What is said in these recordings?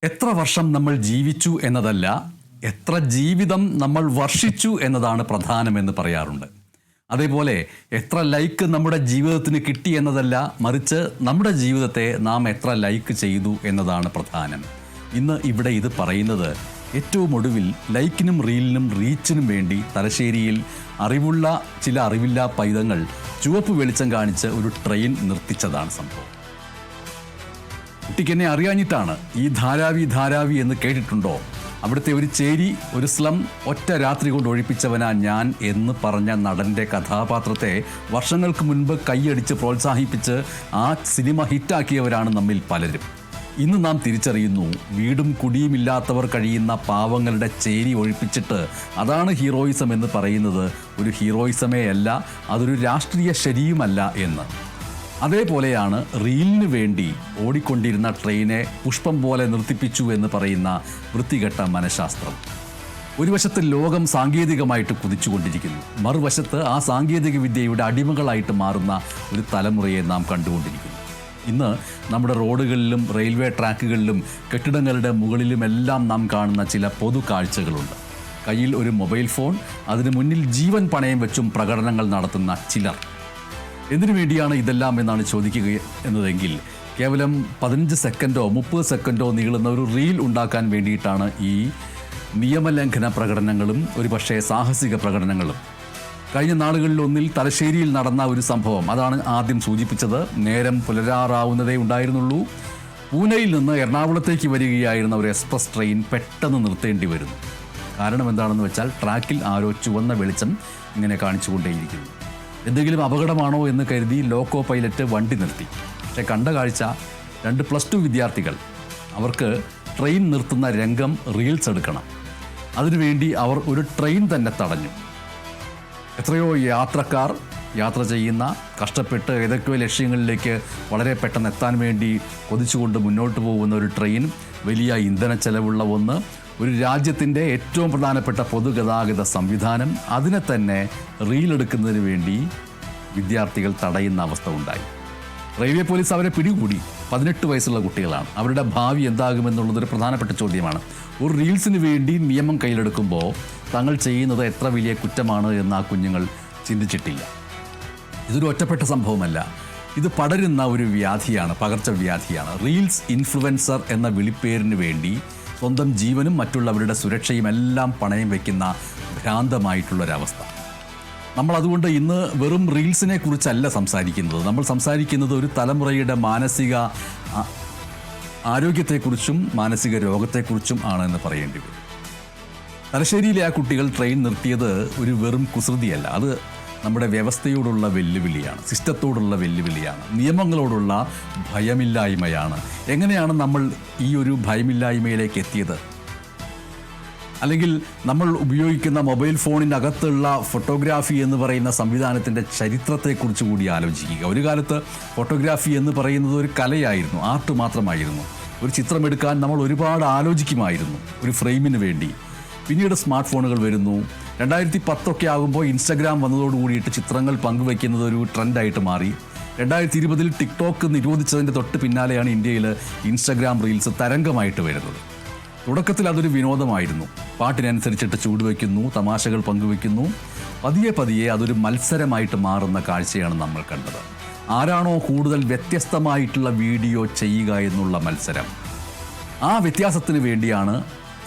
എത്ര വർഷം നമ്മൾ ജീവിച്ചു എന്നതല്ല, എത്ര ജീവിതം നമ്മൾ വർഷിച്ചു എന്നതാണ് പ്രധാനമെന്ന് പറയാറുണ്ട്. അതേപോലെ എത്ര ലൈക്ക് നമ്മുടെ ജീവിതത്തിന് കിട്ടി എന്നതല്ല, മറിച്ച് നമ്മുടെ ജീവിതത്തെ നാം എത്ര ലൈക്ക് ചെയ്തു എന്നതാണ് പ്രധാനം. ഇന്ന് ഇവിടെ ഇത് പറയുന്നത് ഏറ്റവും ഒടുവിൽ ലൈക്കിനും റീലിനും റീച്ചിനും വേണ്ടി തലശ്ശേരിയിൽ ചില അറിവില്ലാ പൈതങ്ങൾ ചുവപ്പ് വെളിച്ചം കാണിച്ച് ഒരു ട്രെയിൻ നിർത്തിച്ചതാണ് സംഭവം. കുട്ടിക്ക് എന്നെ അറിയാഞ്ഞിട്ടാണ്. ഈ ധാരാവി എന്ന് കേട്ടിട്ടുണ്ടോ? അവിടുത്തെ ഒരു ചേരി, ഒരു സ്ലം ഒറ്റ രാത്രി കൊണ്ട് ഒഴിപ്പിച്ചവനാ ഞാൻ എന്ന് പറഞ്ഞ നടൻ്റെ കഥാപാത്രത്തെ വർഷങ്ങൾക്ക് മുൻപ് കൈയടിച്ച് പ്രോത്സാഹിപ്പിച്ച് ആ സിനിമ ഹിറ്റാക്കിയവരാണ് നമ്മിൽ പലരും. ഇന്ന് നാം തിരിച്ചറിയുന്നു, വീടും കുടിയുമില്ലാത്തവർ കഴിയുന്ന പാവങ്ങളുടെ ചേരി ഒഴിപ്പിച്ചിട്ട് അതാണ് ഹീറോയിസം എന്ന് പറയുന്നത് ഒരു ഹീറോയിസമേ അല്ല, അതൊരു രാഷ്ട്രീയ ശരിയുമല്ല എന്ന്. അതേപോലെയാണ് റീലിന് വേണ്ടി ഓടിക്കൊണ്ടിരുന്ന ട്രെയിനെ പുഷ്പം പോലെ നിർത്തിപ്പിച്ചു എന്ന് പറയുന്ന വൃത്തികെട്ട മനഃശാസ്ത്രം. ഒരു വശത്ത് ലോകം സാങ്കേതികമായിട്ട് കുതിച്ചുകൊണ്ടിരിക്കുന്നു, മറുവശത്ത് ആ സാങ്കേതിക വിദ്യയുടെ അടിമകളായിട്ട് മാറുന്ന ഒരു തലമുറയെ നാം കണ്ടുകൊണ്ടിരിക്കുന്നു. ഇന്ന് നമ്മുടെ റോഡുകളിലും റെയിൽവേ ട്രാക്കുകളിലും കെട്ടിടങ്ങളുടെ മുകളിലുമെല്ലാം നാം കാണുന്ന ചില പൊതു കാഴ്ചകളുണ്ട്. കയ്യിൽ ഒരു മൊബൈൽ ഫോൺ, അതിന് മുന്നിൽ ജീവൻ പണയം വെച്ചും പ്രകടനങ്ങൾ നടത്തുന്ന ചിലർ. എന്തിനു വേണ്ടിയാണ് ഇതെല്ലാം എന്നാണ് ചോദിക്കുക എന്നതെങ്കിൽ, കേവലം 15 സെക്കൻഡോ 30 സെക്കൻഡോ നീളുന്ന ഒരു റീൽ ഉണ്ടാക്കാൻ വേണ്ടിയിട്ടാണ് ഈ നിയമലംഘന പ്രകടനങ്ങളും ഒരുപക്ഷേ സാഹസിക പ്രകടനങ്ങളും. കഴിഞ്ഞ നാളുകളിലൊന്നിൽ തലശ്ശേരിയിൽ നടന്ന ഒരു സംഭവം, അതാണ് ആദ്യം സൂചിപ്പിച്ചത്. നേരം പുലരാറാവുന്നതേ ഉണ്ടായിരുന്നുള്ളൂ. പൂനെയിൽ നിന്ന് എറണാകുളത്തേക്ക് വരികയായിരുന്ന ഒരു എക്സ്പ്രസ് ട്രെയിൻ പെട്ടെന്ന് നിർത്തേണ്ടി വരുന്നു. കാരണം എന്താണെന്ന് വെച്ചാൽ, ട്രാക്കിൽ ആരോ ചുവന്ന വെളിച്ചം ഇങ്ങനെ കാണിച്ചുകൊണ്ടേയിരിക്കുന്നു. എന്തെങ്കിലും അപകടമാണോ എന്ന് കരുതി ലോക്കോ പൈലറ്റ് വണ്ടി നിർത്തി. പക്ഷേ കണ്ട കാഴ്ച, 2 +2 വിദ്യാർത്ഥികൾ, അവർക്ക് ട്രെയിൻ നിർത്തുന്ന രംഗം റീൽസ് എടുക്കണം. അതിനുവേണ്ടി അവർ ഒരു ട്രെയിൻ തന്നെ തടഞ്ഞു. എത്രയോ യാത്രക്കാർ യാത്ര ചെയ്യുന്ന, കഷ്ടപ്പെട്ട് ഏതൊക്കെയോ ലക്ഷ്യങ്ങളിലേക്ക് വളരെ പെട്ടെന്ന് എത്താൻ വേണ്ടി കൊതിച്ചുകൊണ്ട് മുന്നോട്ട് പോകുന്ന ഒരു ട്രെയിൻ, വലിയ ഇന്ധന ചെലവുള്ള ഒന്ന്, ഒരു രാജ്യത്തിൻ്റെ ഏറ്റവും പ്രധാനപ്പെട്ട പൊതുഗതാഗത സംവിധാനം, അതിനെ തന്നെ റീലെടുക്കുന്നതിന് വേണ്ടി വിദ്യാർത്ഥികൾ തടയുന്ന അവസ്ഥ ഉണ്ടായി. റെയിൽവേ പോലീസ് അവരെ പിടികൂടി. 18 വയസ്സുള്ള കുട്ടികളാണ്. അവരുടെ ഭാവി എന്താകുമെന്നുള്ളതൊരു പ്രധാനപ്പെട്ട ചോദ്യമാണ്. ഒരു റീൽസിന് വേണ്ടി നിയമം കയ്യിലെടുക്കുമ്പോൾ തങ്ങൾ ചെയ്യുന്നത് എത്ര വലിയ കുറ്റമാണ് എന്ന് ആ കുഞ്ഞുങ്ങൾ ചിന്തിച്ചിട്ടില്ല. ഇതൊരു ഒറ്റപ്പെട്ട സംഭവമല്ല, ഇത് പടരുന്ന ഒരു വ്യാധിയാണ്, പകർച്ചവ്യാധിയാണ്. റീൽസ് ഇൻഫ്ലുവൻസർ എന്ന വിളിപ്പേരിന് വേണ്ടി സ്വന്തം ജീവനും മറ്റുള്ളവരുടെ സുരക്ഷയും എല്ലാം പണയം വയ്ക്കുന്ന ഭ്രാന്തമായിട്ടുള്ളൊരവസ്ഥ. നമ്മളതുകൊണ്ട് ഇന്ന് വെറും റീൽസിനെ കുറിച്ചല്ല സംസാരിക്കുന്നത്. നമ്മൾ സംസാരിക്കുന്നത് ഒരു തലമുറയുടെ മാനസിക ആരോഗ്യത്തെക്കുറിച്ചും മാനസിക രോഗത്തെക്കുറിച്ചും ആണെന്ന് പറയേണ്ടി വരും. തലശ്ശേരിയിലെ ആ കുട്ടികൾ ട്രെയിൻ നിർത്തിയത് ഒരു വെറും കുസൃതിയല്ല, അത് നമ്മുടെ വ്യവസ്ഥയോടുള്ള വെല്ലുവിളിയാണ്, സിസ്റ്റത്തോടുള്ള വെല്ലുവിളിയാണ്, നിയമങ്ങളോടുള്ള ഭയമില്ലായ്മയാണ്. എങ്ങനെയാണ് നമ്മൾ ഈ ഒരു ഭയമില്ലായ്മയിലേക്ക് എത്തിയത്? അല്ലെങ്കിൽ നമ്മൾ ഉപയോഗിക്കുന്ന മൊബൈൽ ഫോണിനകത്തുള്ള ഫോട്ടോഗ്രാഫി എന്ന് പറയുന്ന സംവിധാനത്തിൻ്റെ ചരിത്രത്തെക്കുറിച്ച് കൂടി ആലോചിക്കുക. ഒരു കാലത്ത് ഫോട്ടോഗ്രാഫി എന്ന് പറയുന്നത് ഒരു കലയായിരുന്നു, ആർട്ട് മാത്രമായിരുന്നു. ഒരു ചിത്രമെടുക്കാൻ നമ്മൾ ഒരുപാട് ആലോചിക്കുമായിരുന്നു ഒരു ഫ്രെയിമിന് വേണ്ടി. പിന്നീട് സ്മാർട്ട് ഫോണുകൾ വരുന്നു. 2010 ആകുമ്പോൾ ഇൻസ്റ്റഗ്രാം വന്നതോടുകൂടിയിട്ട് ചിത്രങ്ങൾ പങ്കുവയ്ക്കുന്നത് ഒരു ട്രെൻഡായിട്ട് മാറി. 2020 ടിക്ടോക്ക് നിരോധിച്ചതിൻ്റെ തൊട്ട് പിന്നാലെയാണ് ഇന്ത്യയിൽ ഇൻസ്റ്റഗ്രാം റീൽസ് തരംഗമായിട്ട് വരുന്നത്. തുടക്കത്തിൽ അതൊരു വിനോദമായിരുന്നു. പാട്ടിനനുസരിച്ചിട്ട് ചൂടുവയ്ക്കുന്നു, തമാശകൾ പങ്കുവയ്ക്കുന്നു. പതിയെ അതൊരു മത്സരമായിട്ട് മാറുന്ന കാഴ്ചയാണ് നമ്മൾ കണ്ടത്. ആരാണോ കൂടുതൽ വ്യത്യസ്തമായിട്ടുള്ള വീഡിയോ ചെയ്യുക എന്നുള്ള മത്സരം, ആ വ്യത്യാസത്തിന് വേണ്ടിയാണ്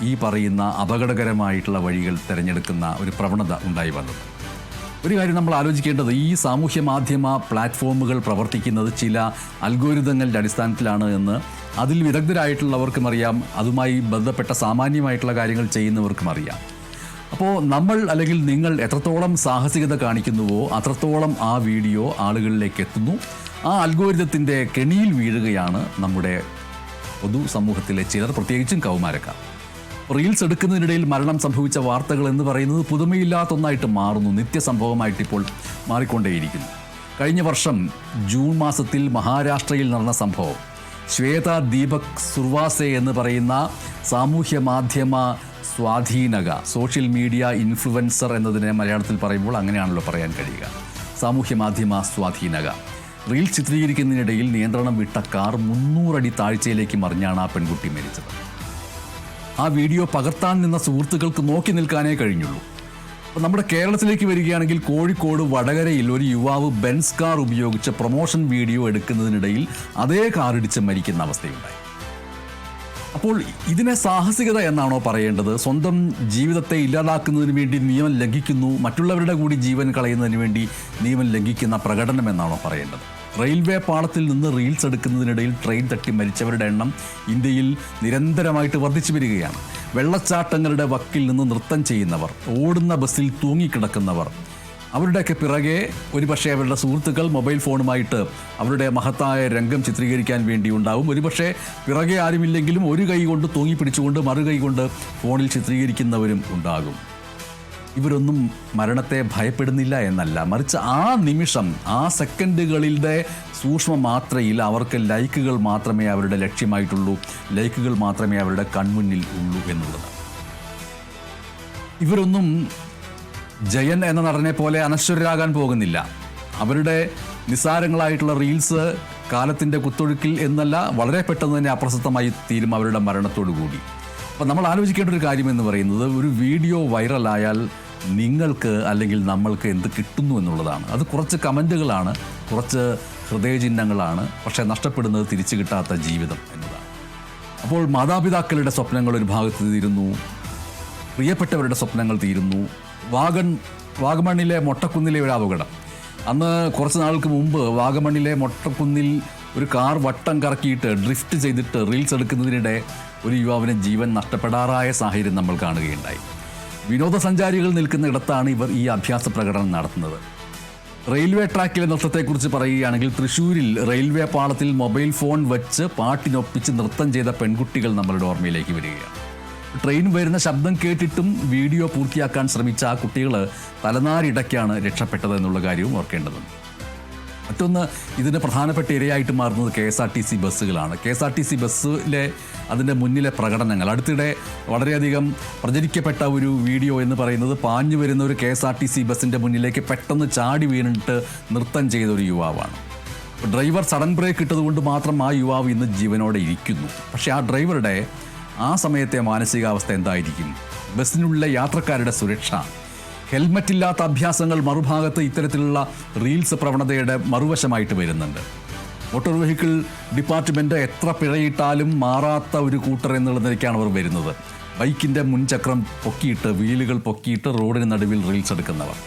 ഈ പറയുന്ന അപകടകരമായിട്ടുള്ള വഴികൾ തിരഞ്ഞെടുക്കുന്ന ഒരു പ്രവണത ഉണ്ടായി വന്നത്. ഒരു കാര്യം നമ്മൾ ആലോചിക്കേണ്ടത്, ഈ സാമൂഹ്യ മാധ്യമ പ്ലാറ്റ്ഫോമുകൾ പ്രവർത്തിക്കുന്നത് ചില അൽഗോരിതങ്ങളുടെ അടിസ്ഥാനത്തിലാണ് എന്ന് അതിൽ വിദഗ്ധരായിട്ടുള്ളവർക്കും അറിയാം, അതുമായി ബന്ധപ്പെട്ട സാമാന്യമായിട്ടുള്ള കാര്യങ്ങൾ ചെയ്യുന്നവർക്കും അറിയാം. അപ്പോൾ നമ്മൾ അല്ലെങ്കിൽ നിങ്ങൾ എത്രത്തോളം സാഹസികത കാണിക്കുന്നുവോ അത്രത്തോളം ആ വീഡിയോ ആളുകളിലേക്ക് എത്തുന്നു. ആ അൽഗോരിതത്തിൻ്റെ കെണിയിൽ വീഴുകയാണ് നമ്മുടെ പൊതു സമൂഹത്തിലെ ചിലർ, പ്രത്യേകിച്ചും കൗമാരക്കാർ. റീൽസ് എടുക്കുന്നതിനിടയിൽ മരണം സംഭവിച്ച വാർത്തകൾ എന്ന് പറയുന്നത് പുതുമയില്ലാത്ത ഒന്നായിട്ട് മാറുന്നു, നിത്യസംഭവമായിട്ട് ഇപ്പോൾ മാറിക്കൊണ്ടേയിരിക്കുന്നു. കഴിഞ്ഞ വർഷം ജൂൺ മാസത്തിൽ മഹാരാഷ്ട്രയിൽ നടന്ന സംഭവം, ശ്വേത ദീപക് സുർവാസെ എന്ന് പറയുന്ന സാമൂഹ്യ മാധ്യമ സ്വാധീനക, സോഷ്യൽ മീഡിയ ഇൻഫ്ലുവൻസർ എന്നതിനെ മലയാളത്തിൽ പറയുമ്പോൾ അങ്ങനെയാണല്ലോ പറയാൻ കഴിയുക, സാമൂഹ്യ മാധ്യമ സ്വാധീനക. റീൽ ചിത്രീകരിക്കുന്നതിനിടയിൽ നിയന്ത്രണം വിട്ട കാർ 300 അടി താഴ്ചയിലേക്ക് മറിഞ്ഞാണ് ആ പെൺകുട്ടി മരിച്ചത്. ആ വീഡിയോ പകർത്താൻ നിന്ന സുഹൃത്തുക്കൾക്ക് നോക്കി നിൽക്കാനേ കഴിഞ്ഞുള്ളൂ. അപ്പോൾ നമ്മുടെ കേരളത്തിലേക്ക് വരികയാണെങ്കിൽ കോഴിക്കോട് വടകരയിൽ ഒരു യുവാവ് ബെൻസ് കാർ ഉപയോഗിച്ച് പ്രൊമോഷൻ വീഡിയോ എടുക്കുന്നതിനിടയിൽ അതേ കാറിടിച്ച് മരിക്കുന്ന അവസ്ഥയുണ്ടായി. അപ്പോൾ ഇതിനെ സാഹസികത എന്നാണോ പറയേണ്ടത്? സ്വന്തം ജീവിതത്തെ ഇല്ലാതാക്കുന്നതിന് വേണ്ടി നിയമം ലംഘിക്കുന്നു, മറ്റുള്ളവരുടെ കൂടി ജീവൻ കളയുന്നതിന് വേണ്ടി നിയമം ലംഘിക്കുന്ന പ്രകടനം എന്നാണോ പറയേണ്ടത്? റെയിൽവേ പാളത്തിൽ നിന്ന് റീൽസ് എടുക്കുന്നതിനിടയിൽ ട്രെയിൻ തട്ടി മരിച്ചവരുടെ എണ്ണം ഇന്ത്യയിൽ നിരന്തരമായിട്ട് വർദ്ധിച്ചു വരികയാണ്. വെള്ളച്ചാട്ടങ്ങളുടെ വക്കിൽ നിന്ന് നൃത്തം ചെയ്യുന്നവർ, ഓടുന്ന ബസ്സിൽ തൂങ്ങിക്കിടക്കുന്നവർ, അവരുടെയൊക്കെ പിറകെ ഒരുപക്ഷെ അവരുടെ സുഹൃത്തുക്കൾ മൊബൈൽ ഫോണുമായിട്ട് അവരുടെ മഹത്തായ രംഗം ചിത്രീകരിക്കാൻ വേണ്ടി ഉണ്ടാവും. ഒരുപക്ഷെ പിറകെ ആരുമില്ലെങ്കിലും ഒരു കൈ കൊണ്ട് തൂങ്ങിപ്പിടിച്ചുകൊണ്ട് മറുകൈ കൊണ്ട് ഫോണിൽ ചിത്രീകരിക്കുന്നവരും ഉണ്ടാകും. ഇവരൊന്നും മരണത്തെ ഭയപ്പെടുന്നില്ല എന്നല്ല, മറിച്ച് ആ നിമിഷം, ആ സെക്കൻഡുകളിലെ സൂക്ഷ്മ മാത്രയിൽ അവർക്ക് ലൈക്കുകൾ മാത്രമേ അവരുടെ ലക്ഷ്യമായിട്ടുള്ളൂ, ലൈക്കുകൾ മാത്രമേ അവരുടെ കൺമുന്നിൽ ഉള്ളൂ എന്നുള്ളതാണ്. ഇവരൊന്നും ജയൻ എന്ന നടനെ പോലെ അനശ്വരരാകാൻ പോകുന്നില്ല. അവരുടെ നിസ്സാരങ്ങളായിട്ടുള്ള റീൽസ് കാലത്തിൻ്റെ കുത്തൊഴുക്കിൽ എന്നല്ല, വളരെ പെട്ടെന്ന് തന്നെ അപ്രസക്തമായി തീരും അവരുടെ മരണത്തോടു കൂടി. അപ്പം നമ്മൾ ആലോചിക്കേണ്ട ഒരു കാര്യം എന്ന് പറയുന്നത്, ഒരു വീഡിയോ വൈറലായാൽ നിങ്ങൾക്ക് അല്ലെങ്കിൽ നമ്മൾക്ക് എന്ത് കിട്ടുന്നു എന്നുള്ളതാണ്. അത് കുറച്ച് കമൻറ്റുകളാണ്, കുറച്ച് ഹൃദയചിഹ്നങ്ങളാണ്, പക്ഷേ നഷ്ടപ്പെടുന്നത് തിരിച്ചു കിട്ടാത്ത ജീവിതം എന്നതാണ്. അപ്പോൾ മാതാപിതാക്കളുടെ സ്വപ്നങ്ങൾ ഒരു ഭാഗത്ത് തീരുന്നു, പ്രിയപ്പെട്ടവരുടെ സ്വപ്നങ്ങൾ തീരുന്നു. വാഗമണ്ണിലെ മൊട്ടക്കുന്നിലെ ഒരു അപകടം. അന്ന് കുറച്ച് നാൾക്ക് മുമ്പ് വാഗമണ്ണിലെ മൊട്ടക്കുന്നിൽ ഒരു കാർ വട്ടം കറക്കിയിട്ട് ഡ്രിഫ്റ്റ് ചെയ്തിട്ട് റീൽസ് എടുക്കുന്നതിനിടെ ഒരു യുവാവിന് ജീവൻ നഷ്ടപ്പെടാറായ സാഹചര്യം നമ്മൾ കാണുകയുണ്ടായി. വിനോദസഞ്ചാരികൾ നിൽക്കുന്ന ഇടത്താണ് ഇവർ ഈ അഭ്യാസ പ്രകടനം നടത്തുന്നത്. റെയിൽവേ ട്രാക്കിലെ നൃത്തത്തെക്കുറിച്ച് പറയുകയാണെങ്കിൽ, തൃശ്ശൂരിൽ റെയിൽവേ പാളത്തിൽ മൊബൈൽ ഫോൺ വെച്ച് പാട്ടിനൊപ്പിച്ച് നൃത്തം ചെയ്ത പെൺകുട്ടികൾ നമ്മളുടെ ഓർമ്മയിലേക്ക് വരികയാണ്. ട്രെയിൻ വരുന്ന ശബ്ദം കേട്ടിട്ടും വീഡിയോ പൂർത്തിയാക്കാൻ ശ്രമിച്ച ആ കുട്ടികൾ തലനാരിടയ്ക്കാണ് രക്ഷപ്പെട്ടത് എന്നുള്ള കാര്യവും ഓർക്കേണ്ടതുണ്ട്. മറ്റൊന്ന്, ഇതിന് പ്രധാനപ്പെട്ട ഇരയായിട്ട് മാറുന്നത് KSRTC ബസ്സുകളാണ്. KSRTC ബസ്സിലെ അതിൻ്റെ മുന്നിലെ പ്രകടനങ്ങൾ, അടുത്തിടെ വളരെയധികം പ്രചരിക്കപ്പെട്ട ഒരു വീഡിയോ എന്ന് പറയുന്നത്, പാഞ്ഞു വരുന്ന ഒരു KSRTC ബസ്സിൻ്റെ മുന്നിലേക്ക് പെട്ടെന്ന് ചാടി വീണിട്ട് നൃത്തം ചെയ്ത ഒരു യുവാവാണ്. ഡ്രൈവർ സഡൻ ബ്രേക്ക് ഇട്ടതുകൊണ്ട് മാത്രം ആ യുവാവ് ഇന്ന് ജീവനോടെ ഇരിക്കുന്നു. പക്ഷേ ആ ഡ്രൈവറുടെ ആ സമയത്തെ മാനസികാവസ്ഥ എന്തായിരിക്കും? ബസ്സിനുള്ള യാത്രക്കാരുടെ സുരക്ഷ, ഹെൽമറ്റില്ലാത്ത അഭ്യാസങ്ങൾ മറുഭാഗത്ത് ഇത്തരത്തിലുള്ള റീൽസ് പ്രവണതയുടെ മറുവശമായിട്ട് വരുന്നുണ്ട്. മോട്ടോർ വെഹിക്കിൾ ഡിപ്പാർട്ട്മെൻറ്റ് എത്ര പിഴയിട്ടാലും മാറാത്ത ഒരു കൂട്ടർ എന്നുള്ള നിലയ്ക്കാണ് അവർ വരുന്നത്. ബൈക്കിൻ്റെ മുൻചക്രം പൊക്കിയിട്ട്, വീലുകൾ പൊക്കിയിട്ട് റോഡിന് നടുവിൽ റീൽസ് എടുക്കുന്നവർ.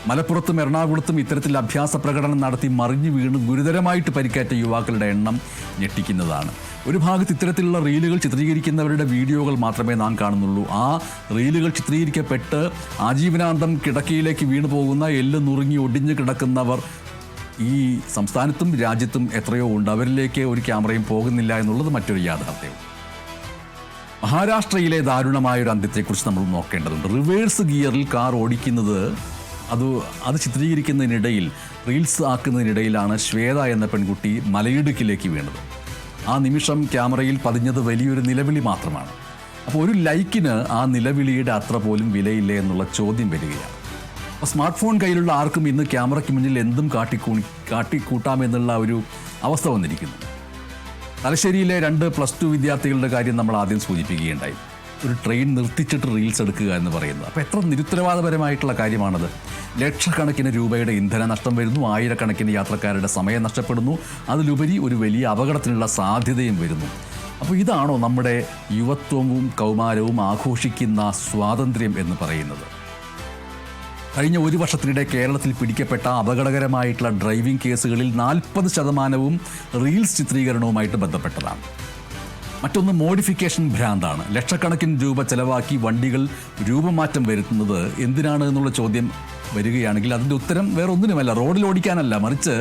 മലപ്പുറത്തും എറണാകുളത്തും ഇത്തരത്തിൽ അഭ്യാസ പ്രകടനം നടത്തി മറിഞ്ഞു വീണ് ഗുരുതരമായിട്ട് പരിക്കേറ്റ യുവാക്കളുടെ എണ്ണം ഞെട്ടിക്കുന്നതാണ്. ഒരു ഭാഗത്ത് ഇത്തരത്തിലുള്ള റീലുകൾ ചിത്രീകരിക്കുന്നവരുടെ വീഡിയോകൾ മാത്രമേ നാം കാണുന്നുള്ളൂ. ആ റീലുകൾ ചിത്രീകരിക്കപ്പെട്ട് ആജീവനാന്തം കിടക്കയിലേക്ക് വീണു പോകുന്ന, എല്ല് നുറുങ്ങി ഒടിഞ്ഞു കിടക്കുന്നവർ ഈ സംസ്ഥാനത്തും രാജ്യത്തും എത്രയോ ഉണ്ട്. അവരിലേക്ക് ഒരു ക്യാമറയും പോകുന്നില്ല എന്നുള്ളത് മറ്റൊരു യാഥാർത്ഥ്യവും. മഹാരാഷ്ട്രയിലെ ദാരുണമായൊരു അന്ത്യത്തെക്കുറിച്ച് നമ്മൾ നോക്കേണ്ടതുണ്ട്. റിവേഴ്സ് ഗിയറിൽ കാർ ഓടിക്കുന്നത് അത് ചിത്രീകരിക്കുന്നതിനിടയിൽ, റീൽസ് ആക്കുന്നതിനിടയിലാണ് ശ്വേത എന്ന പെൺകുട്ടി മലയിടുക്കിലേക്ക് വീണത്. ആ നിമിഷം ക്യാമറയിൽ പതിഞ്ഞത് വലിയൊരു നിലവിളി മാത്രമാണ്. അപ്പോൾ ഒരു ലൈക്കിന് ആ നിലവിളിയുടെ അത്ര പോലും വിലയില്ലേ എന്നുള്ള ചോദ്യം വരികയാണ്. അപ്പോൾ സ്മാർട്ട് ഫോൺ കയ്യിലുള്ള ആർക്കും ഇന്ന് ക്യാമറയ്ക്ക് മുന്നിൽ എന്തും കാട്ടിക്കൂട്ടാമെന്നുള്ള ഒരു അവസ്ഥ വന്നിരിക്കുന്നു. തലശ്ശേരിയിലെ 2 +2 വിദ്യാർത്ഥികളുടെ കാര്യം നമ്മൾ ആദ്യം സൂചിപ്പിക്കുകയുണ്ടായി. ഒരു ട്രെയിൻ നിർത്തിച്ചിട്ട് റീൽസ് എടുക്കുക എന്ന് പറയുന്നത്. അപ്പോൾ എത്ര നിരുത്തരവാദപരമായിട്ടുള്ള കാര്യമാണത്. ലക്ഷക്കണക്കിന് രൂപയുടെ ഇന്ധന നഷ്ടം വരുന്നു, ആയിരക്കണക്കിന് യാത്രക്കാരുടെ സമയം നഷ്ടപ്പെടുന്നു, അതിലുപരി ഒരു വലിയ അപകടത്തിനുള്ള സാധ്യതയും വരുന്നു. അപ്പോൾ ഇതാണോ നമ്മുടെ യുവത്വവും കൗമാരവും ആഘോഷിക്കുന്ന സ്വാതന്ത്ര്യം എന്ന് പറയുന്നത്? കഴിഞ്ഞ ഒരു വർഷത്തിനിടെ കേരളത്തിൽ പിടിക്കപ്പെട്ട അപകടകരമായിട്ടുള്ള ഡ്രൈവിംഗ് കേസുകളിൽ 40% റീൽസ് ചിത്രീകരണവുമായിട്ട് ബന്ധപ്പെട്ടതാണ്. മറ്റൊന്ന്, മോഡിഫിക്കേഷൻ ഭ്രാന്താണ്. ലക്ഷക്കണക്കിന് രൂപ ചെലവാക്കി വണ്ടികൾ രൂപമാറ്റം വരുത്തുന്നത് എന്തിനാണ് എന്നുള്ള ചോദ്യം വരികയാണെങ്കിൽ അതിൻ്റെ ഉത്തരം വേറെ ഒന്നിനുമല്ല, റോഡിൽ ഓടിക്കാനല്ല, മറിച്ച്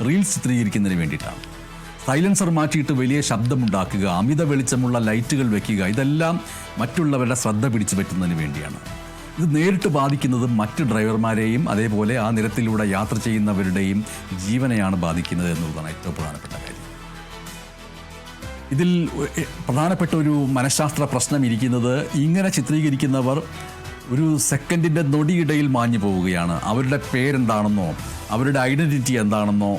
റീൽസ് ചിത്രീകരിക്കുന്നതിന് വേണ്ടിയിട്ടാണ്. സൈലൻസർ മാറ്റിയിട്ട് വലിയ ശബ്ദമുണ്ടാക്കുക, അമിത വെളിച്ചമുള്ള ലൈറ്റുകൾ വയ്ക്കുക, ഇതെല്ലാം മറ്റുള്ളവരുടെ ശ്രദ്ധ പിടിച്ചു പറ്റുന്നതിന് വേണ്ടിയാണ്. ഇത് നേരിട്ട് ബാധിക്കുന്നത് മറ്റ് ഡ്രൈവർമാരെയും അതേപോലെ ആ നിരത്തിലൂടെ യാത്ര ചെയ്യുന്നവരുടെയും ജീവനെയാണ് ബാധിക്കുന്നത് എന്നുള്ളതാണ് ഏറ്റവും പ്രധാനപ്പെട്ട കാര്യം. ഇതിൽ പ്രധാനപ്പെട്ട ഒരു മനഃശാസ്ത്ര പ്രശ്നം ഇരിക്കുന്നത്, ഇങ്ങനെ ചിത്രീകരിക്കുന്നവർ ഒരു സെക്കൻഡിൻ്റെ നൊടിയിടയിൽ മാഞ്ഞു പോവുകയാണ്. അവരുടെ പേരെന്താണെന്നോ അവരുടെ ഐഡൻറ്റിറ്റി എന്താണെന്നോ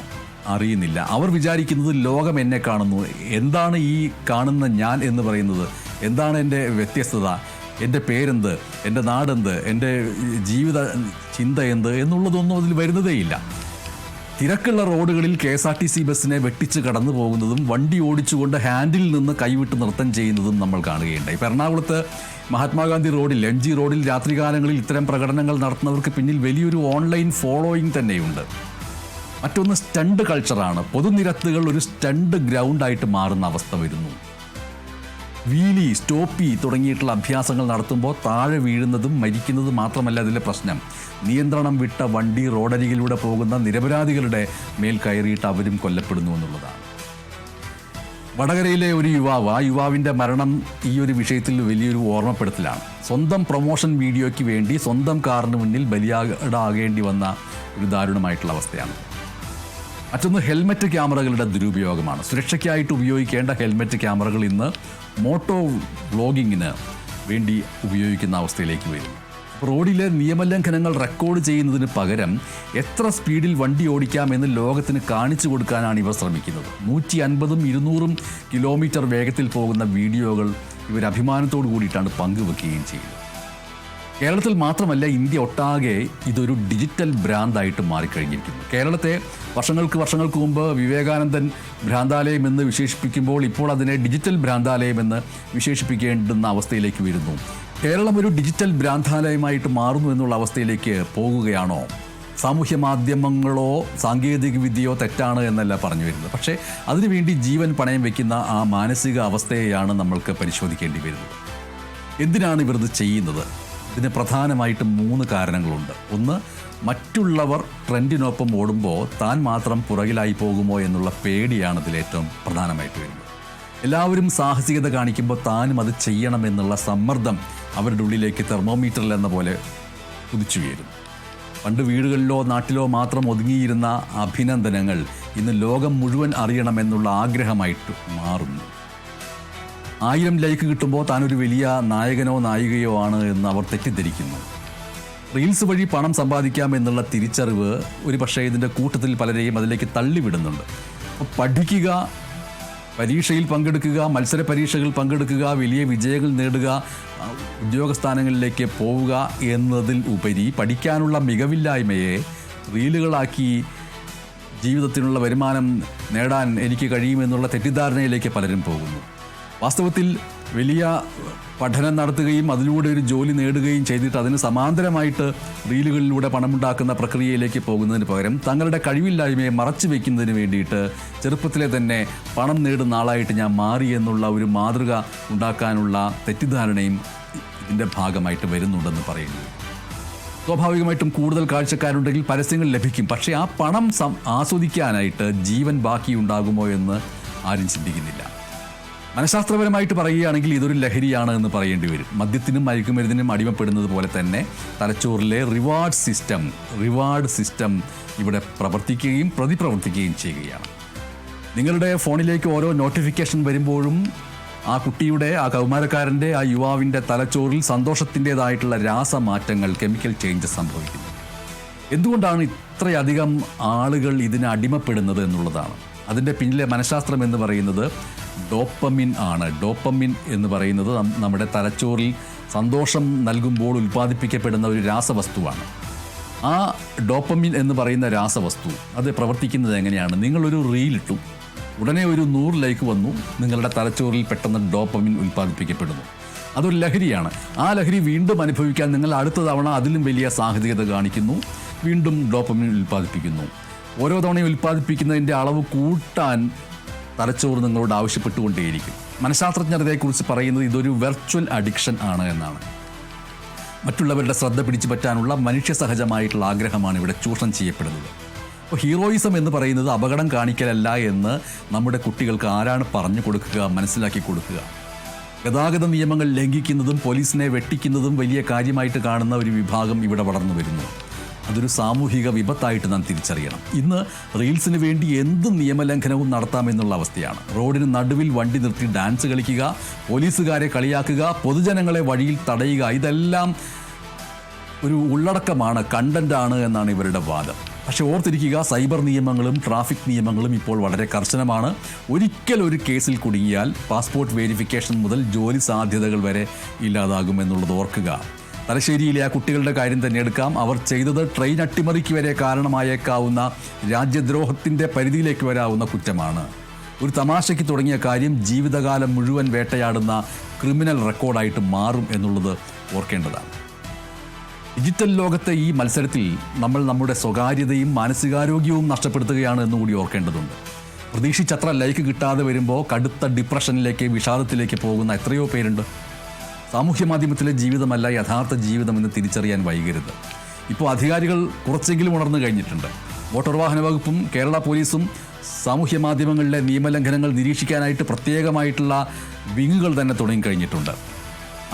അറിയുന്നില്ല. അവർ വിചാരിക്കുന്നത് ലോകം എന്നെ കാണുന്നു, എന്താണ് ഈ കാണുന്ന ഞാൻ എന്ന് പറയുന്നത് എന്താണ് എൻ്റെ വ്യത്യസ്തത, എൻ്റെ പേരെന്ത്, എൻ്റെ നാടെന്ത്, എൻ്റെ ജീവിത ചിന്ത എന്ത് എന്നുള്ളതൊന്നും അതിൽ വരുന്നതേയില്ല. തിരക്കുള്ള റോഡുകളിൽ KSRTC ബസ്സിനെ വെട്ടിച്ച് കടന്നു പോകുന്നതും വണ്ടി ഓടിച്ചുകൊണ്ട് ഹാൻഡിൽ നിന്ന് കൈവിട്ട് നൃത്തം ചെയ്യുന്നതും നമ്മൾ കാണുകയുണ്ടായി. ഇപ്പോൾ എറണാകുളത്ത് മഹാത്മാഗാന്ധി റോഡിൽ, MG റോഡിൽ രാത്രികാലങ്ങളിൽ ഇത്തരം പ്രകടനങ്ങൾ നടത്തുന്നവർക്ക് പിന്നിൽ വലിയൊരു ഓൺലൈൻ ഫോളോയിങ് തന്നെയുണ്ട്. മറ്റൊന്ന് സ്റ്റണ്ട് കൾച്ചറാണ്. പൊതുനിരത്തുകൾ ഒരു സ്റ്റണ്ട് ഗ്രൗണ്ടായിട്ട് മാറുന്ന അവസ്ഥ വരുന്നു. വീലി, സ്റ്റോപ്പി തുടങ്ങിയിട്ടുള്ള അഭ്യാസങ്ങൾ നടത്തുമ്പോൾ താഴെ വീഴുന്നതും മരിക്കുന്നതും മാത്രമല്ല അതിലെ പ്രശ്നം. നിയന്ത്രണം വിട്ട വണ്ടി റോഡരികിലൂടെ പോകുന്ന നിരപരാധികളുടെ മേൽ കയറിയിട്ട് അവരും കൊല്ലപ്പെടുന്നു എന്നുള്ളതാണ്. വടകരയിലെ ഒരു യുവാവ്, ആ യുവാവിൻ്റെ മരണം ഈ ഒരു വിഷയത്തിൽ വലിയൊരു ഓർമ്മപ്പെടുത്തലാണ്. സ്വന്തം പ്രൊമോഷൻ വീഡിയോയ്ക്ക് വേണ്ടി സ്വന്തം കാറിന് മുന്നിൽ ബലിയാടാകേണ്ടി വന്ന ഒരു ദാരുണമായിട്ടുള്ള അവസ്ഥയാണ്. മറ്റൊന്ന് ഹെൽമറ്റ് ക്യാമറകളുടെ ദുരുപയോഗമാണ്. സുരക്ഷയ്ക്കായിട്ട് ഉപയോഗിക്കേണ്ട ഹെൽമറ്റ് ക്യാമറകൾ ഇന്ന് മോട്ടോ വ്ളോഗിങ്ങിന് വേണ്ടി ഉപയോഗിക്കുന്ന അവസ്ഥയിലേക്ക് വരും. റോഡിലെ നിയമലംഘനങ്ങൾ റെക്കോർഡ് ചെയ്യുന്നതിന് പകരം എത്ര സ്പീഡിൽ വണ്ടി ഓടിക്കാമെന്ന് ലോകത്തിന് കാണിച്ചു കൊടുക്കാനാണ് ഇവർ ശ്രമിക്കുന്നത്. 150ഉം 200ഉം കിലോമീറ്റർ വേഗത്തിൽ പോകുന്ന വീഡിയോകൾ ഇവർ അഭിമാനത്തോടു കൂടിയിട്ടാണ് പങ്കുവെക്കുകയും ചെയ്യുന്നത്. കേരളത്തിൽ മാത്രമല്ല, ഇന്ത്യ ഒട്ടാകെ ഇതൊരു ഡിജിറ്റൽ ഭ്രാന്തായിട്ട് മാറിക്കഴിഞ്ഞിരിക്കുന്നു. കേരളത്തെ വർഷങ്ങൾക്ക് മുമ്പ് വിവേകാനന്ദൻ ഭ്രാന്താലയം എന്ന് വിശേഷിപ്പിക്കുമ്പോൾ ഇപ്പോൾ അതിനെ ഡിജിറ്റൽ ഭ്രാന്താലയം എന്ന് വിശേഷിപ്പിക്കേണ്ടുന്ന അവസ്ഥയിലേക്ക് വരുന്നു. കേരളം ഒരു ഡിജിറ്റൽ ഭ്രാന്താലയമായിട്ട് മാറുന്നു എന്നുള്ള അവസ്ഥയിലേക്ക് പോകുകയാണോ? സാമൂഹ്യ മാധ്യമങ്ങളോ സാങ്കേതിക വിദ്യയോ തെറ്റാണ് എന്നല്ല പറഞ്ഞു വരുന്നത്. പക്ഷേ അതിനുവേണ്ടി ജീവൻ പണയം വയ്ക്കുന്ന ആ മാനസിക അവസ്ഥയെയാണ് നമ്മൾക്ക് പരിശോധിക്കേണ്ടി വരുന്നത്. എന്തിനാണ് ഇവർ ഇത് ചെയ്യുന്നത്? ഇതിന് പ്രധാനമായിട്ടും 3 കാരണങ്ങളുണ്ട്. ഒന്ന്, മറ്റുള്ളവർ ട്രെൻഡിനൊപ്പം ഓടുമ്പോൾ താൻ മാത്രം പുറകിലായി പോകുമോ എന്നുള്ള പേടിയാണ് ഇതിലേറ്റവും പ്രധാനമായിട്ട് വരുന്നത്. എല്ലാവരും സാഹസികത കാണിക്കുമ്പോൾ താനും അത് ചെയ്യണമെന്നുള്ള സമ്മർദ്ദം അവരുടെ ഉള്ളിലേക്ക് തെർമോമീറ്ററിൽ എന്ന പോലെ കുതിച്ചു വീഴും. പണ്ട് വീടുകളിലോ നാട്ടിലോ മാത്രം ഒതുങ്ങിയിരുന്ന അഭിനന്ദനങ്ങൾ ഇന്ന് ലോകം മുഴുവൻ അറിയണമെന്നുള്ള ആഗ്രഹമായിട്ട് മാറുന്നു. 1000 ലൈക്ക് കിട്ടുമ്പോൾ താനൊരു വലിയ നായകനോ നായികയോ ആണ് എന്ന് അവർ തെറ്റിദ്ധരിക്കുന്നു. റീൽസ് വഴി പണം സമ്പാദിക്കാം എന്നുള്ള തിരിച്ചറിവ് ഒരു പക്ഷേ ഇതിൻ്റെ കൂട്ടത്തിൽ പലരെയും അതിലേക്ക് തള്ളിവിടുന്നുണ്ട്. അപ്പോൾ പഠിക്കുക, പരീക്ഷയിൽ പങ്കെടുക്കുക, മത്സര പരീക്ഷകൾ പങ്കെടുക്കുക, വലിയ വിജയങ്ങൾ നേടുക, ഉദ്യോഗസ്ഥാനങ്ങളിലേക്ക് പോവുക എന്നതിൽ ഉപരി പഠിക്കാനുള്ള മികവില്ലായ്മയെ റീലുകളാക്കി ജീവിതത്തിനുള്ള വരുമാനം നേടാൻ എനിക്ക് കഴിയുമെന്നുള്ള തെറ്റിദ്ധാരണയിലേക്ക് പലരും പോകുന്നു. വാസ്തവത്തിൽ വലിയ പഠനം നടത്തുകയും അതിലൂടെ ഒരു ജോലി നേടുകയും ചെയ്തിട്ട് അതിന് സമാന്തരമായിട്ട് റീലുകളിലൂടെ പണമുണ്ടാക്കുന്ന പ്രക്രിയയിലേക്ക് പോകുന്നതിന് പകരം തങ്ങളുടെ കഴിവില്ലായ്മയെ മറച്ചു വയ്ക്കുന്നതിന് വേണ്ടിയിട്ട് ചെറുപ്പത്തിലെ തന്നെ പണം നേടുന്ന ആളായിട്ട് ഞാൻ മാറി എന്നുള്ള ഒരു മാതൃക ഉണ്ടാക്കാനുള്ള തെറ്റിദ്ധാരണയും ഇതിൻ്റെ ഭാഗമായിട്ട് വരുന്നുണ്ടെന്ന് പറയുന്നു. സ്വാഭാവികമായിട്ടും കൂടുതൽ കാഴ്ചക്കാരുണ്ടെങ്കിൽ പരസ്യങ്ങൾ ലഭിക്കും. പക്ഷേ ആ പണം ആസ്വദിക്കാനായിട്ട് ജീവൻ ബാക്കിയുണ്ടാകുമോ എന്ന് ആരും ചിന്തിക്കുന്നില്ല. മനഃശാസ്ത്രപരമായിട്ട് പറയുകയാണെങ്കിൽ ഇതൊരു ലഹരിയാണ് എന്ന് പറയേണ്ടി വരും. മദ്യത്തിനും മയക്കുമരുന്നിനും അടിമപ്പെടുന്നത് പോലെ തന്നെ തലച്ചോറിലെ റിവാർഡ് സിസ്റ്റം ഇവിടെ പ്രവർത്തിക്കുകയും പ്രതിപ്രവർത്തിക്കുകയും ചെയ്യുകയാണ്. നിങ്ങളുടെ ഫോണിലേക്ക് ഓരോ നോട്ടിഫിക്കേഷൻ വരുമ്പോഴും ആ കുട്ടിയുടെ, ആ കൗമാരക്കാരൻ്റെ, ആ യുവാവിൻ്റെ തലച്ചോറിൽ സന്തോഷത്തിൻ്റേതായിട്ടുള്ള രാസമാറ്റങ്ങൾ, കെമിക്കൽ ചേഞ്ചസ് സംഭവിക്കുന്നു. എന്തുകൊണ്ടാണ് ഇത്രയധികം ആളുകൾ ഇതിന് അടിമപ്പെടുന്നത് എന്നുള്ളതാണ്. അതിൻ്റെ പിന്നിലെ മനഃശാസ്ത്രം എന്ന് പറയുന്നത് ഡോപ്പമിൻ ആണ്. ഡോപ്പമിൻ എന്ന് പറയുന്നത് നമ്മുടെ തലച്ചോറിൽ സന്തോഷം നൽകുമ്പോൾ ഉൽപ്പാദിപ്പിക്കപ്പെടുന്ന ഒരു രാസവസ്തുവാണ്. ആ ഡോപ്പമിൻ എന്ന് പറയുന്ന രാസവസ്തു അത് പ്രവർത്തിക്കുന്നത് എങ്ങനെയാണ്? നിങ്ങളൊരു റീലിട്ടു, ഉടനെ ഒരു 100 ലൈക്ക് വന്നു, നിങ്ങളുടെ തലച്ചോറിൽ പെട്ടെന്ന് ഡോപ്പമിൻ ഉൽപ്പാദിപ്പിക്കപ്പെടുന്നു. അതൊരു ലഹരിയാണ്. ആ ലഹരി വീണ്ടും അനുഭവിക്കാൻ നിങ്ങൾ അടുത്ത തവണ അതിലും വലിയ സാഹചര്യത കാണിക്കുന്നു, വീണ്ടും ഡോപ്പമിൻ ഉൽപ്പാദിപ്പിക്കുന്നു. ഓരോ തവണയും ഉൽപ്പാദിപ്പിക്കുന്നതിൻ്റെ അളവ് കൂട്ടാൻ തലച്ചോറ് നിങ്ങളോട് ആവശ്യപ്പെട്ടുകൊണ്ടേയിരിക്കും. മനഃശാസ്ത്രജ്ഞർ ഇതേക്കുറിച്ച് പറയുന്നത് ഇതൊരു വെർച്വൽ അഡിക്ഷൻ ആണ് എന്നാണ്. മറ്റുള്ളവരുടെ ശ്രദ്ധ പിടിച്ചു പറ്റാനുള്ള മനുഷ്യസഹജമായിട്ടുള്ള ആഗ്രഹമാണ് ഇവിടെ ചൂഷണം ചെയ്യപ്പെടുന്നത്. അപ്പോൾ ഹീറോയിസം എന്ന് പറയുന്നത് അപകടം കാണിക്കലല്ല എന്ന് നമ്മുടെ കുട്ടികൾക്ക് ആരാണ് പറഞ്ഞു കൊടുക്കുക, മനസ്സിലാക്കി കൊടുക്കുക? ഗതാഗത നിയമങ്ങൾ ലംഘിക്കുന്നതും പോലീസിനെ വെട്ടിക്കുന്നതും വലിയ കാര്യമായിട്ട് കാണുന്ന ഒരു വിഭാഗം ഇവിടെ വളർന്നു വരുന്നു. അതൊരു സാമൂഹിക വിപത്തായിട്ട് നാം തിരിച്ചറിയണം. ഇന്ന് റീൽസിന് വേണ്ടി എന്ത് നിയമലംഘനവും നടത്താമെന്നുള്ള അവസ്ഥയാണ്. റോഡിന് നടുവിൽ വണ്ടി നിർത്തി ഡാൻസ് കളിക്കുക, പോലീസുകാരെ കളിയാക്കുക, പൊതുജനങ്ങളെ വഴിയിൽ തടയുക, ഇതെല്ലാം ഒരു ഉള്ളടക്കമാണ്, കണ്ടൻ്റാണ് എന്നാണ് ഇവരുടെ വാദം. പക്ഷെ ഓർത്തിരിക്കുക, സൈബർ നിയമങ്ങളും ട്രാഫിക് നിയമങ്ങളും ഇപ്പോൾ വളരെ കർശനമാണ്. ഒരിക്കൽ ഒരു കേസിൽ കുടുങ്ങിയാൽ പാസ്പോർട്ട് വെരിഫിക്കേഷൻ മുതൽ ജോലി സാധ്യതകൾ വരെ ഇല്ലാതാകുമെന്നുള്ളത് ഓർക്കുക. തലശ്ശേരിയിലെ ആ കുട്ടികളുടെ കാര്യം തന്നെ എടുക്കാം. അവർ ചെയ്തത് ട്രെയിൻ അട്ടിമറിക്ക് വരെ കാരണമായേക്കാവുന്ന രാജ്യദ്രോഹത്തിൻ്റെ പരിധിയിലേക്ക് വരാവുന്ന കുറ്റമാണ്. ഒരു തമാശയ്ക്ക് തുടങ്ങിയ കാര്യം ജീവിതകാലം മുഴുവൻ വേട്ടയാടുന്ന ക്രിമിനൽ റെക്കോർഡായിട്ട് മാറും എന്നുള്ളത് ഓർക്കേണ്ടതാണ്. ഡിജിറ്റൽ ലോകത്തെ ഈ മത്സരത്തിൽ നമ്മൾ നമ്മുടെ സ്വകാര്യതയും മാനസികാരോഗ്യവും നഷ്ടപ്പെടുത്തുകയാണ് എന്നുകൂടി ഓർക്കേണ്ടതുണ്ട്. പ്രതീക്ഷിച്ചത്ര ലൈക്ക് കിട്ടാതെ വരുമ്പോൾ കടുത്ത ഡിപ്രഷനിലേക്ക്, വിഷാദത്തിലേക്ക് പോകുന്ന എത്രയോ പേരുണ്ട്. സാമൂഹ്യ മാധ്യമത്തിലെ ജീവിതമല്ല യഥാർത്ഥ ജീവിതമെന്ന് തിരിച്ചറിയാൻ വൈകരുത്. ഇപ്പോൾ അധികാരികൾ കുറച്ചെങ്കിലും ഉണർന്നു കഴിഞ്ഞിട്ടുണ്ട്. മോട്ടോർ വാഹന വകുപ്പും കേരള പോലീസും സാമൂഹ്യ മാധ്യമങ്ങളിലെ നിയമലംഘനങ്ങൾ നിരീക്ഷിക്കാനായിട്ട് പ്രത്യേകമായിട്ടുള്ള വിങ്ങുകൾ തന്നെ തുടങ്ങിക്കഴിഞ്ഞിട്ടുണ്ട്.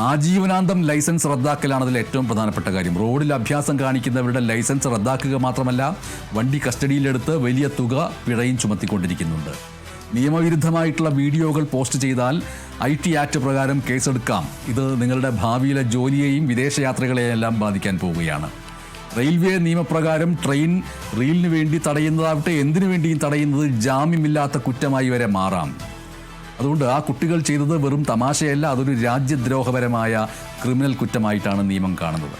ആജീവനാന്തം ലൈസൻസ് റദ്ദാക്കലാണ് അതിൽ ഏറ്റവും പ്രധാനപ്പെട്ട കാര്യം. റോഡിൽ അഭ്യാസം കാണിക്കുന്നവരുടെ ലൈസൻസ് റദ്ദാക്കുക മാത്രമല്ല, വണ്ടി കസ്റ്റഡിയിലെടുത്ത് വലിയ തുക പിഴയും ചുമത്തിക്കൊണ്ടിരിക്കുന്നുണ്ട്. നിയമവിരുദ്ധമായിട്ടുള്ള വീഡിയോകൾ പോസ്റ്റ് ചെയ്താൽ IT ആക്ട് പ്രകാരം കേസെടുക്കാം. ഇത് നിങ്ങളുടെ ഭാവിയിലെ ജോലിയെയും വിദേശയാത്രകളെയും എല്ലാം ബാധിക്കാൻ പോവുകയാണ്. റെയിൽവേ നിയമപ്രകാരം ട്രെയിൻ റീലിന് വേണ്ടി തടയുന്നതാവട്ടെ, എന്തിനു വേണ്ടിയും തടയുന്നത് ജാമ്യമില്ലാത്ത കുറ്റമായി വരെ മാറാം. അതുകൊണ്ട് ആ കുട്ടികൾ ചെയ്തത് വെറും തമാശയല്ല, അതൊരു രാജ്യദ്രോഹപരമായ ക്രിമിനൽ കുറ്റമായിട്ടാണ് നിയമം കാണുന്നത്.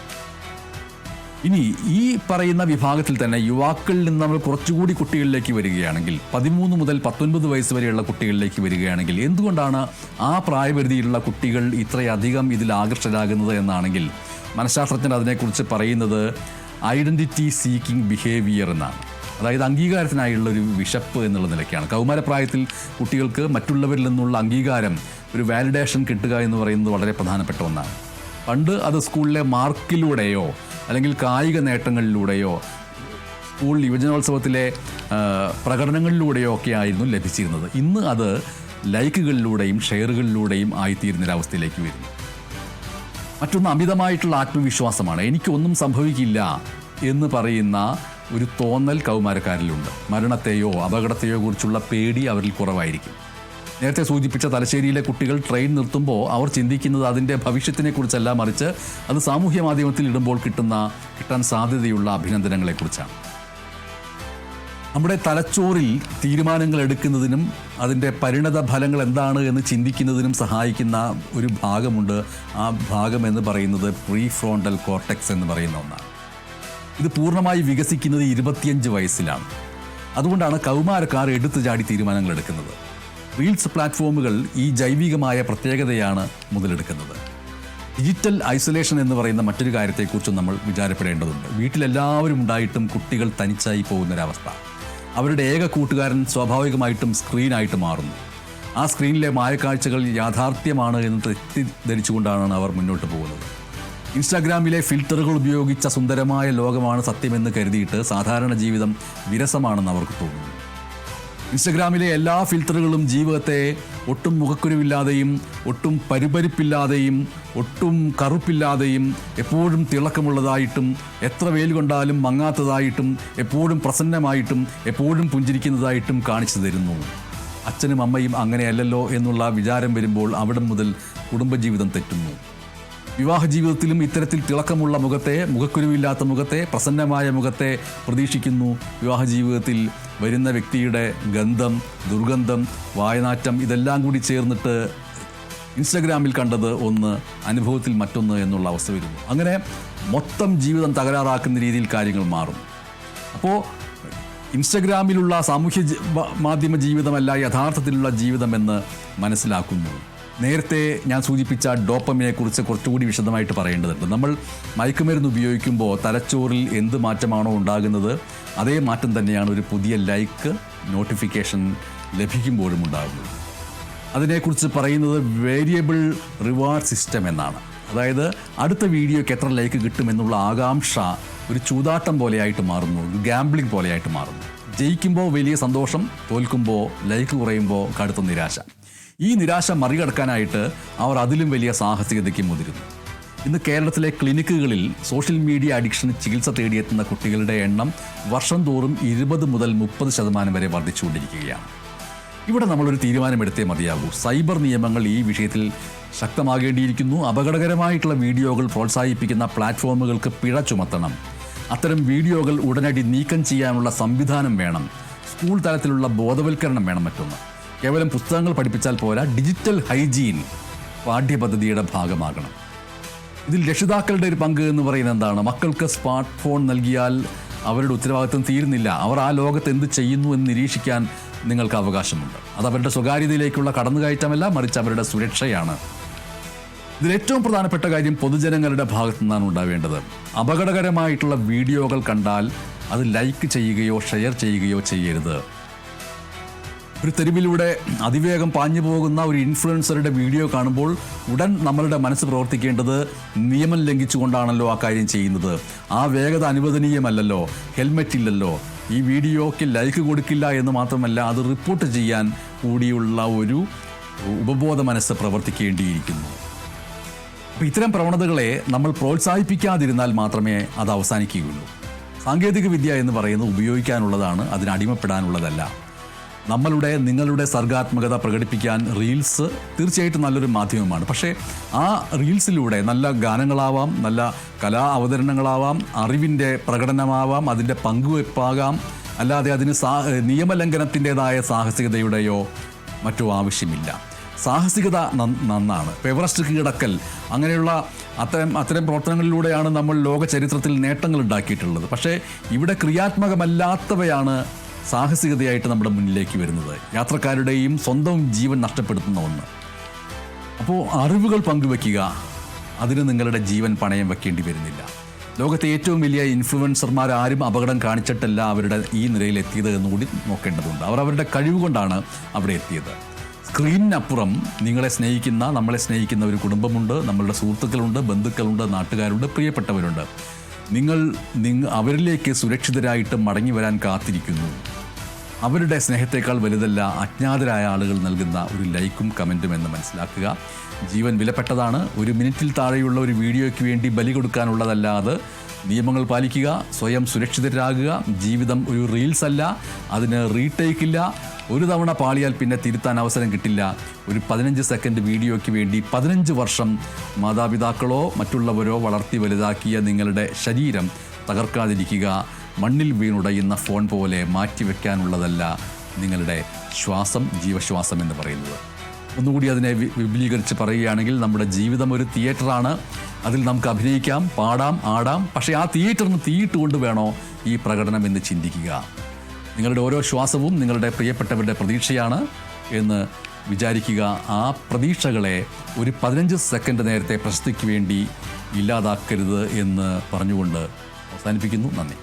ഇനി ഈ പറയുന്ന വിഭാഗത്തിൽ തന്നെ യുവാക്കളിൽ നിന്ന് നമ്മൾ കുറച്ചുകൂടി കുട്ടികളിലേക്ക് വരികയാണെങ്കിൽ, 13 മുതൽ 19 വയസ്സ് വരെയുള്ള കുട്ടികളിലേക്ക് വരികയാണെങ്കിൽ, എന്തുകൊണ്ടാണ് ആ പ്രായപരിധിയിലുള്ള കുട്ടികൾ ഇത്രയധികം ഇതിൽ ആകർഷകരാകുന്നത് എന്നാണെങ്കിൽ, മനഃശാസ്ത്രജ്ഞർ അതിനെക്കുറിച്ച് പറയുന്നത് ഐഡൻറ്റിറ്റി സീക്കിംഗ് ബിഹേവിയർ എന്നാണ്. അതായത് അംഗീകാരത്തിനായുള്ളൊരു വിശപ്പ് എന്നുള്ള നിലയ്ക്കാണ്. കൗമാരപ്രായത്തിൽ കുട്ടികൾക്ക് മറ്റുള്ളവരിൽ നിന്നുള്ള അംഗീകാരം, ഒരു വാലിഡേഷൻ കിട്ടുക എന്ന് പറയുന്നത് വളരെ പ്രധാനപ്പെട്ട ഒന്നാണ്. പണ്ട് അത് സ്കൂളിലെ മാർക്കിലൂടെയോ അല്ലെങ്കിൽ കായിക നേട്ടങ്ങളിലൂടെയോ സ്കൂൾ യുവജനോത്സവത്തിലെ പ്രകടനങ്ങളിലൂടെയോ ഒക്കെ ആയിരുന്നു ലഭിച്ചിരുന്നത്. ഇന്ന് അത് ലൈക്കുകളിലൂടെയും ഷെയറുകളിലൂടെയും ആയിത്തീരുന്നൊരവസ്ഥയിലേക്ക് വരുന്നു. മറ്റൊന്ന് അമിതമായിട്ടുള്ള ആത്മവിശ്വാസമാണ്. എനിക്കൊന്നും സംഭവിക്കില്ല എന്ന് പറയുന്ന ഒരു തോന്നൽ കൗമാരക്കാരിലുണ്ട്. മരണത്തെയോ അപകടത്തെയോ കുറിച്ചുള്ള പേടി അവരിൽ കുറവായിരിക്കും. നേരത്തെ സൂചിപ്പിച്ച തലശ്ശേരിയിലെ കുട്ടികൾ ട്രെയിൻ നിർത്തുമ്പോൾ അവർ ചിന്തിക്കുന്നത് അതിൻ്റെ ഭവിഷ്യത്തിനെ കുറിച്ചല്ല, മറിച്ച് അത് സാമൂഹ്യ മാധ്യമത്തിൽ ഇടുമ്പോൾ കിട്ടാൻ സാധ്യതയുള്ള അഭിനന്ദനങ്ങളെക്കുറിച്ചാണ്. നമ്മുടെ തലച്ചോറിൽ തീരുമാനങ്ങൾ എടുക്കുന്നതിനും അതിൻ്റെ പരിണത ഫലങ്ങൾ എന്താണ് എന്ന് ചിന്തിക്കുന്നതിനും സഹായിക്കുന്ന ഒരു ഭാഗമുണ്ട്. ആ ഭാഗം എന്ന് പറയുന്നത് പ്രീ ഫ്രോണ്ടൽ കോർട്ടെക്സ് എന്ന് പറയുന്ന ഒന്നാണ്. ഇത് പൂർണ്ണമായി വികസിക്കുന്നത് 25 വയസ്സിലാണ്. അതുകൊണ്ടാണ് കൗമാരക്കാർ എടുത്തു ചാടി തീരുമാനങ്ങൾ എടുക്കുന്നത്. റീൽസ് പ്ലാറ്റ്ഫോമുകൾ ഈ ജൈവികമായ പ്രത്യേകതയാണ് മുതലെടുക്കുന്നത്. ഡിജിറ്റൽ ഐസൊലേഷൻ എന്ന് പറയുന്ന മറ്റൊരു കാര്യത്തെക്കുറിച്ചും നമ്മൾ വിചാരപ്പെടേണ്ടതുണ്ട്. വീട്ടിലെല്ലാവരും ഉണ്ടായിട്ടും കുട്ടികൾ തനിച്ചായി പോകുന്നൊരവസ്ഥ. അവരുടെ ഏക കൂട്ടുകാരൻ സ്വാഭാവികമായിട്ടും സ്ക്രീനായിട്ട് മാറുന്നു. ആ സ്ക്രീനിലെ മായക്കാഴ്ചകൾ യാഥാർത്ഥ്യമാണ് എന്ന് തെറ്റിദ്ധരിച്ചുകൊണ്ടാണ് അവർ മുന്നോട്ട് പോകുന്നത്. ഇൻസ്റ്റാഗ്രാമിലെ ഫിൽറ്ററുകൾ ഉപയോഗിച്ച സുന്ദരമായ ലോകമാണ് സത്യമെന്ന് കരുതിയിട്ട് സാധാരണ ജീവിതം വിരസമാണെന്ന് അവർക്ക് തോന്നുന്നു. ഇൻസ്റ്റഗ്രാമിലെ എല്ലാ ഫിൽറ്ററുകളും ജീവിതത്തെ ഒട്ടും മുഖക്കുരുവില്ലാതെയും ഒട്ടും പരിപരിപ്പില്ലാതെയും ഒട്ടും കറുപ്പില്ലാതെയും എപ്പോഴും തിളക്കമുള്ളതായിട്ടും എത്ര വെയിൽ കൊണ്ടാലും മങ്ങാത്തതായിട്ടും എപ്പോഴും പ്രസന്നമായിട്ടും എപ്പോഴും പുഞ്ചിരിക്കുന്നതായിട്ടും കാണിച്ചു തരുന്നു. അച്ഛനും അമ്മയും അങ്ങനെയല്ലല്ലോ എന്നുള്ള വിചാരം വരുമ്പോൾ അവിടം മുതൽ കുടുംബജീവിതം തെറ്റുന്നു. വിവാഹ ജീവിതത്തിലും ഇത്തരത്തിൽ തിളക്കമുള്ള മുഖത്തെ, മുഖക്കുരുവില്ലാത്ത മുഖത്തെ, പ്രസന്നമായ മുഖത്തെ പ്രതീക്ഷിക്കുന്നു. വിവാഹ ജീവിതത്തിൽ വരുന്ന വ്യക്തിയുടെ ഗന്ധം, ദുർഗന്ധം, വായനാറ്റം ഇതെല്ലാം കൂടി ചേർന്നിട്ട് ഇൻസ്റ്റഗ്രാമിൽ കണ്ടത് ഒന്ന്, അനുഭവത്തിൽ മറ്റൊന്ന് എന്നുള്ള അവസ്ഥ വരുന്നു. അങ്ങനെ മൊത്തം ജീവിതം തകരാറാക്കുന്ന രീതിയിൽ കാര്യങ്ങൾ മാറും. അപ്പോൾ ഇൻസ്റ്റഗ്രാമിലുള്ള സാമൂഹ്യ മാധ്യമ ജീവിതമല്ല യഥാർത്ഥത്തിലുള്ള ജീവിതമെന്ന് മനസ്സിലാക്കുന്നു. നേരത്തെ ഞാൻ സൂചിപ്പിച്ച ഡോപ്പമിനെക്കുറിച്ച് കുറച്ചുകൂടി വിശദമായിട്ട് പറയേണ്ടതുണ്ട്. നമ്മൾ മയക്കുമരുന്ന് ഉപയോഗിക്കുമ്പോൾ തലച്ചോറിൽ എന്ത് മാറ്റമാണോ ഉണ്ടാകുന്നത്, അതേ മാറ്റം തന്നെയാണ് ഒരു പുതിയ ലൈക്ക് നോട്ടിഫിക്കേഷൻ ലഭിക്കുമ്പോഴും ഉണ്ടാകുന്നത്. അതിനെക്കുറിച്ച് പറയുന്നത് വേരിയബിൾ റിവാർഡ് സിസ്റ്റം എന്നാണ്. അതായത് അടുത്ത വീഡിയോയ്ക്ക് എത്ര ലൈക്ക് കിട്ടുമെന്നുള്ള ആകാംക്ഷ ഒരു ചൂതാട്ടം പോലെയായിട്ട് മാറുന്നു, ഒരു ഗാംബ്ലിംഗ് പോലെയായിട്ട് മാറുന്നു. ജയിക്കുമ്പോൾ വലിയ സന്തോഷം, തോൽക്കുമ്പോൾ ലൈക്ക് കുറയുമ്പോൾ കടുത്ത നിരാശ. ഈ നിരാശ മറികടക്കാനായിട്ട് അവർ അതിലും വലിയ സാഹസികതയ്ക്ക് മുതിരുന്നു. ഇന്ന് കേരളത്തിലെ ക്ലിനിക്കുകളിൽ സോഷ്യൽ മീഡിയ അഡിക്ഷന് ചികിത്സ തേടിയെത്തുന്ന കുട്ടികളുടെ എണ്ണം വർഷം തോറും 20 മുതൽ 30% വരെ വർദ്ധിച്ചുകൊണ്ടിരിക്കുകയാണ്. ഇവിടെ നമ്മളൊരു തീരുമാനമെടുത്തേ മതിയാകൂ. സൈബർ നിയമങ്ങൾ ഈ വിഷയത്തിൽ ശക്തമാകേണ്ടിയിരിക്കുന്നു. അപകടകരമായിട്ടുള്ള വീഡിയോകൾ പ്രോത്സാഹിപ്പിക്കുന്ന പ്ലാറ്റ്ഫോമുകൾക്ക് പിഴ ചുമത്തണം. അത്തരം വീഡിയോകൾ ഉടനടി നീക്കം ചെയ്യാനുള്ള സംവിധാനം വേണം. സ്കൂൾ തലത്തിലുള്ള ബോധവൽക്കരണം വേണം. മറ്റൊന്ന്, കേവലം പുസ്തകങ്ങൾ പഠിപ്പിച്ചാൽ പോരാ, ഡിജിറ്റൽ ഹൈജീൻ പാഠ്യപദ്ധതിയുടെ ഭാഗമാകണം. ഇതിൽ രക്ഷിതാക്കളുടെ ഒരു പങ്ക് എന്ന് പറയുന്നത് എന്താണ്? മക്കൾക്ക് സ്മാർട്ട് ഫോൺ നൽകിയാൽ അവരുടെ ഉത്തരവാദിത്വം തീരുന്നില്ല. അവർ ആ ലോകത്ത് എന്ത് ചെയ്യുന്നു എന്ന് നിരീക്ഷിക്കാൻ നിങ്ങൾക്ക് അവകാശമുണ്ട്. അത് അവരുടെ സ്വകാര്യതയിലേക്കുള്ള കടന്നുകയറ്റമല്ല, മറിച്ച് അവരുടെ സുരക്ഷയാണ്. ഇതിലേറ്റവും പ്രധാനപ്പെട്ട കാര്യം പൊതുജനങ്ങളുടെ ഭാഗത്തു നിന്നാണ് ഉണ്ടാവേണ്ടത്. അപകടകരമായിട്ടുള്ള വീഡിയോകൾ കണ്ടാൽ അത് ലൈക്ക് ചെയ്യുകയോ ഷെയർ ചെയ്യുകയോ ചെയ്യരുത്. ഒരു തെരുവിലൂടെ അതിവേഗം പാഞ്ഞു പോകുന്ന ഒരു ഇൻഫ്ലുവൻസറുടെ വീഡിയോ കാണുമ്പോൾ ഉടൻ നമ്മളുടെ മനസ്സ് പ്രവർത്തിക്കേണ്ടത് നിയമം ലംഘിച്ചുകൊണ്ടാണല്ലോ ആ കാര്യം ചെയ്യുന്നത്. ആ വേഗത അനുവദനീയമല്ലല്ലോ, ഹെൽമെറ്റ് ഇല്ലല്ലോ, ഈ വീഡിയോയ്ക്ക് ലൈക്ക് കൊടുക്കില്ല എന്ന് മാത്രമല്ല അത് റിപ്പോർട്ട് ചെയ്യാൻ കൂടിയുള്ള ഒരു ഉപബോധ മനസ്സ് പ്രവർത്തിക്കേണ്ടിയിരിക്കുന്നു. അപ്പോൾ ഇത്തരം പ്രവണതകളെ നമ്മൾ പ്രോത്സാഹിപ്പിക്കാതിരുന്നാൽ മാത്രമേ അത് അവസാനിക്കുകയുള്ളൂ. സാങ്കേതിക വിദ്യ എന്ന് പറയുന്നത് ഉപയോഗിക്കാനുള്ളതാണ്, അതിന് അടിമപ്പെടാനുള്ളതല്ല. നിങ്ങളുടെ സർഗാത്മകത പ്രകടിപ്പിക്കാൻ റീൽസ് തീർച്ചയായിട്ടും നല്ലൊരു മാധ്യമമാണ്. പക്ഷേ ആ റീൽസിലൂടെ നല്ല ഗാനങ്ങളാവാം, നല്ല കലാ അവതരണങ്ങളാവാം, അറിവിൻ്റെ പ്രകടനമാവാം, അതിൻ്റെ പങ്കുവെപ്പാകാം. അല്ലാതെ അതിന് നിയമലംഘനത്തിൻ്റെതായ സാഹസികതയുടെയോ മറ്റോ ആവശ്യമില്ല. സാഹസികത നന്നാണ്. എവറസ്റ്റ് കീഴടക്കൽ അങ്ങനെയുള്ള അത്തരം പ്രവർത്തനങ്ങളിലൂടെയാണ് നമ്മൾ ലോക ചരിത്രത്തിൽ നേട്ടങ്ങൾ ഉണ്ടാക്കിയിട്ടുള്ളത്. പക്ഷേ ഇവിടെ ക്രിയാത്മകമല്ലാത്തവയാണ് സാഹസികതയായിട്ട് നമ്മുടെ മുന്നിലേക്ക് വരുന്നത്, യാത്രക്കാരുടെയും സ്വന്തം ജീവൻ നഷ്ടപ്പെടുത്തുന്ന ഒന്ന്. അപ്പോൾ അറിവുകൾ പങ്കുവെക്കുക, അതിന് നിങ്ങളുടെ ജീവൻ പണയം വെക്കേണ്ടി വരുന്നില്ല. ലോകത്തെ ഏറ്റവും വലിയ ഇൻഫ്ലുവൻസർമാർ ആരും അപകടം കാണിച്ചിട്ടല്ല അവരുടെ ഈ നിലയിലെത്തിയത് എന്നുകൂടി നോക്കേണ്ടതുണ്ട്. അവർ അവരുടെ കഴിവ് കൊണ്ടാണ് അവിടെ എത്തിയത്. സ്ക്രീനിനപ്പുറം നമ്മളെ സ്നേഹിക്കുന്ന ഒരു കുടുംബമുണ്ട്, നമ്മളുടെ സുഹൃത്തുക്കളുണ്ട്, ബന്ധുക്കളുണ്ട്, നാട്ടുകാരുണ്ട്, പ്രിയപ്പെട്ടവരുണ്ട്. നിങ്ങൾ അവരിലേക്ക് സുരക്ഷിതരായിട്ട് മടങ്ങി വരാൻ കാത്തിരിക്കുന്നു. അവരുടെ സ്നേഹത്തേക്കാൾ വലുതല്ല അജ്ഞാതരായ ആളുകൾ നൽകുന്ന ഒരു ലൈക്കും കമൻറ്റും എന്ന് മനസ്സിലാക്കുക. ജീവൻ വിലപ്പെട്ടതാണ്. ഒരു മിനിറ്റിൽ താഴെയുള്ള ഒരു വീഡിയോയ്ക്ക് വേണ്ടി ബലി കൊടുക്കാനുള്ളതല്ലാതെ നിയമങ്ങൾ പാലിക്കുക, സ്വയം സുരക്ഷിതരാകുക. ജീവിതം ഒരു റീൽസ് അല്ല, അതിന് റീടേക്കില്ല. ഒരു തവണ പാളിയാൽ പിന്നെ തിരുത്താൻ അവസരം കിട്ടില്ല. ഒരു 15 സെക്കൻഡ് വീഡിയോയ്ക്ക് വേണ്ടി 15 വർഷം മാതാപിതാക്കളോ മറ്റുള്ളവരോ വളർത്തി വലുതാക്കിയ നിങ്ങളുടെ ശരീരം തകർക്കാതിരിക്കുക. മണ്ണിൽ വീണുടയുന്ന ഫോൺ പോലെ മാറ്റിവെക്കാനുള്ളതല്ല നിങ്ങളുടെ ശ്വാസം, ജീവശ്വാസം എന്ന് പറയുന്നത്. ഒന്നുകൂടി അതിനെ വിപുലീകരിച്ച് പറയുകയാണെങ്കിൽ നമ്മുടെ ജീവിതം ഒരു തിയേറ്ററാണ്. അതിൽ നമുക്ക് അഭിനയിക്കാം, പാടാം, ആടാം. പക്ഷേ ആ തിയേറ്ററിന് തീയിട്ടുകൊണ്ട് വേണോ ഈ പ്രകടനം എന്ന് ചിന്തിക്കുക. നിങ്ങളുടെ ഓരോ ശ്വാസവും നിങ്ങളുടെ പ്രിയപ്പെട്ടവരുടെ പ്രതീക്ഷയാണ് എന്ന് വിചാരിക്കുക. ആ പ്രതീക്ഷകളെ ഒരു 15 സെക്കൻഡ് നേരത്തെ പ്രശസ്തിക്ക് വേണ്ടി ഇല്ലാതാക്കരുത് എന്ന് പറഞ്ഞുകൊണ്ട് അവസാനിപ്പിക്കുന്നു. നന്ദി.